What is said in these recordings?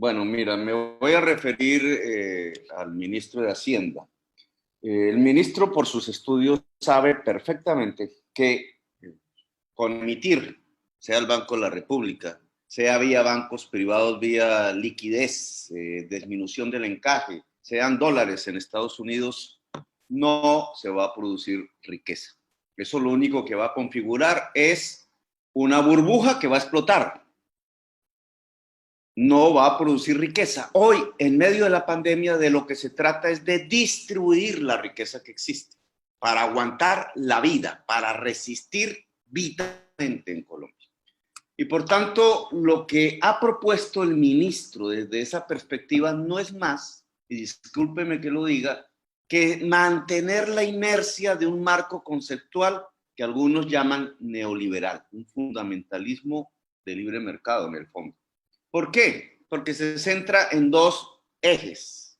Bueno, mira, me voy a referir al ministro de Hacienda. El ministro, por sus estudios, sabe perfectamente que con emitir, sea el Banco de la República, sea vía bancos privados, vía liquidez, disminución del encaje, sean dólares en Estados Unidos, no se va a producir riqueza. Eso lo único que va a configurar es una burbuja que va a explotar. No va a producir riqueza. Hoy, en medio de la pandemia, de lo que se trata es de distribuir la riqueza que existe para aguantar la vida, para resistir vitalmente en Colombia. Y por tanto, lo que ha propuesto el ministro desde esa perspectiva no es más, y discúlpeme que lo diga, que mantener la inercia de un marco conceptual que algunos llaman neoliberal, un fundamentalismo de libre mercado en el fondo. ¿Por qué? Porque se centra en dos ejes.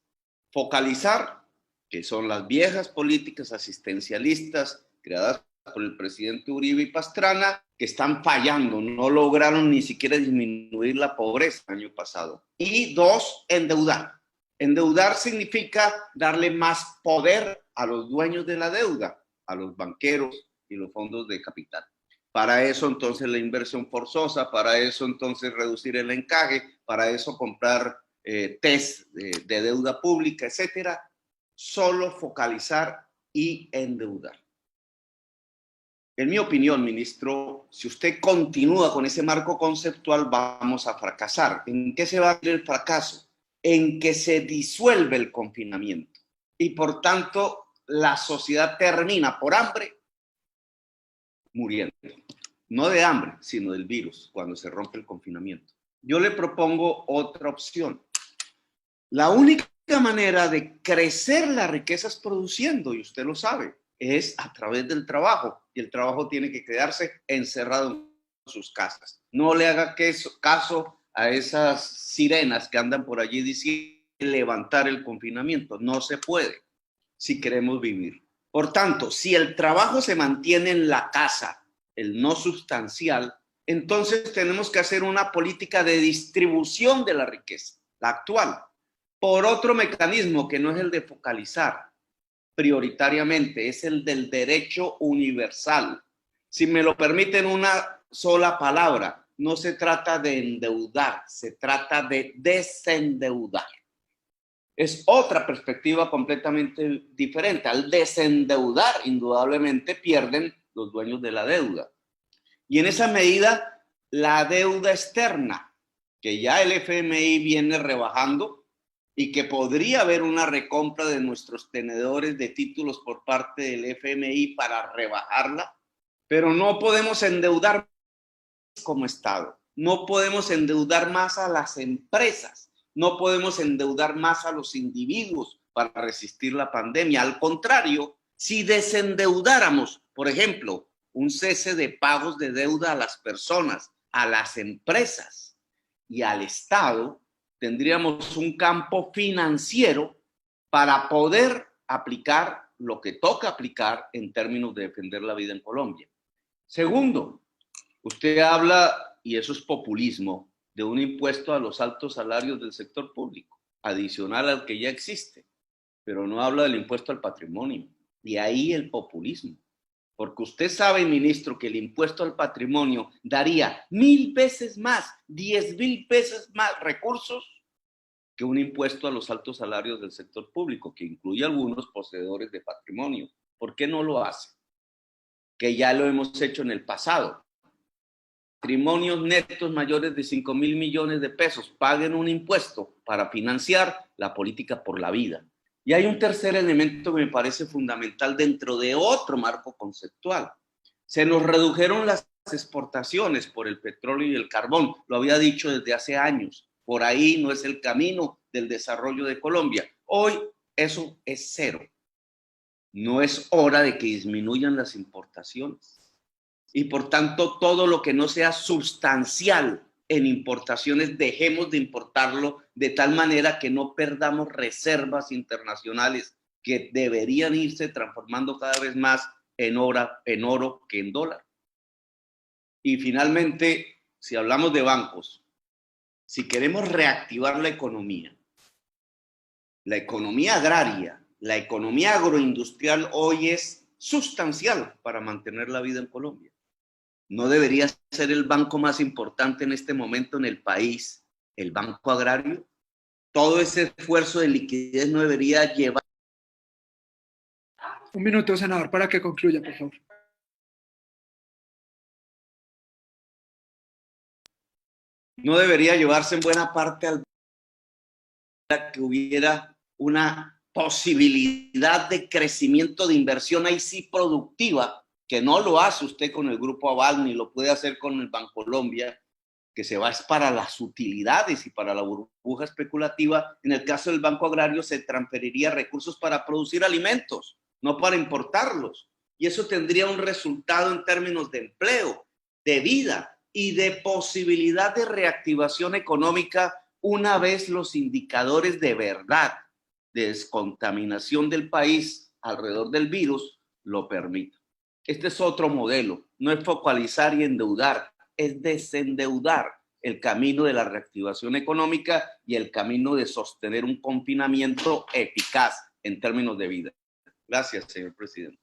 Focalizar, que son las viejas políticas asistencialistas creadas por el presidente Uribe y Pastrana, que están fallando, no lograron ni siquiera disminuir la pobreza el año pasado. Y dos, endeudar. Endeudar significa darle más poder a los dueños de la deuda, a los banqueros y los fondos de capital. Para eso entonces la inversión forzosa, para eso entonces reducir el encaje, para eso comprar test de deuda pública, etcétera. Solo focalizar y endeudar. En mi opinión, ministro, si usted continúa con ese marco conceptual, vamos a fracasar. ¿En qué se va a ver el fracaso? En que se disuelve el confinamiento y por tanto la sociedad termina por hambre muriendo. No de hambre, sino del virus, cuando se rompe el confinamiento. Yo le propongo otra opción. La única manera de crecer la riqueza es produciendo, y usted lo sabe, es a través del trabajo. Y el trabajo tiene que quedarse encerrado en sus casas. No le haga caso a esas sirenas que andan por allí diciendo levantar el confinamiento. No se puede si queremos vivir. Por tanto, si el trabajo se mantiene en la casa, el no sustancial, entonces tenemos que hacer una política de distribución de la riqueza, la actual, por otro mecanismo que no es el de focalizar prioritariamente, es el del derecho universal. Si me lo permiten una sola palabra, no se trata de endeudar, se trata de desendeudar. Es otra perspectiva completamente diferente. Al desendeudar, indudablemente pierden los dueños de la deuda. Y en esa medida, la deuda externa, que ya el FMI viene rebajando y que podría haber una recompra de nuestros tenedores de títulos por parte del FMI para rebajarla, pero no podemos endeudar como Estado, no podemos endeudar más a las empresas, no podemos endeudar más a los individuos para resistir la pandemia. Al contrario, si desendeudáramos, por ejemplo, un cese de pagos de deuda a las personas, a las empresas y al Estado, tendríamos un campo financiero para poder aplicar lo que toca aplicar en términos de defender la vida en Colombia. Segundo, usted habla, y eso es populismo, de un impuesto a los altos salarios del sector público, adicional al que ya existe, pero no habla del impuesto al patrimonio. Y ahí el populismo. Porque usted sabe, ministro, que el impuesto al patrimonio daría 1000 veces más, 10,000 veces más recursos que un impuesto a los altos salarios del sector público, que incluye a algunos poseedores de patrimonio. ¿Por qué no lo hace? Que ya lo hemos hecho en el pasado. Patrimonios netos mayores de 5,000 millones de pesos paguen un impuesto para financiar la política por la vida. Y hay un tercer elemento que me parece fundamental dentro de otro marco conceptual. Se nos redujeron las exportaciones por el petróleo y el carbón, lo había dicho desde hace años. Por ahí no es el camino del desarrollo de Colombia. Hoy eso es cero. No es hora de que disminuyan las importaciones. Y por tanto, todo lo que no sea sustancial en importaciones, dejemos de importarlo de tal manera que no perdamos reservas internacionales que deberían irse transformando cada vez más en oro que en dólar. Y finalmente, si hablamos de bancos, si queremos reactivar la economía agraria, la economía agroindustrial hoy es sustancial para mantener la vida en Colombia. ¿No debería ser el banco más importante en este momento en el país, el banco agrario? Todo ese esfuerzo de liquidez no debería llevar... Un minuto, senador, para que concluya, por favor. No debería llevarse en buena parte al que hubiera una posibilidad de crecimiento de inversión ahí sí productiva, que no lo hace usted con el Grupo Aval ni lo puede hacer con el Bancolombia, que se va para las utilidades y para la burbuja especulativa. En el caso del Banco Agrario se transferiría recursos para producir alimentos, no para importarlos. Y eso tendría un resultado en términos de empleo, de vida y de posibilidad de reactivación económica una vez los indicadores de verdad de descontaminación del país alrededor del virus lo permitan. Este es otro modelo, no es focalizar y endeudar, es desendeudar el camino de la reactivación económica y el camino de sostener un confinamiento eficaz en términos de vida. Gracias, señor presidente.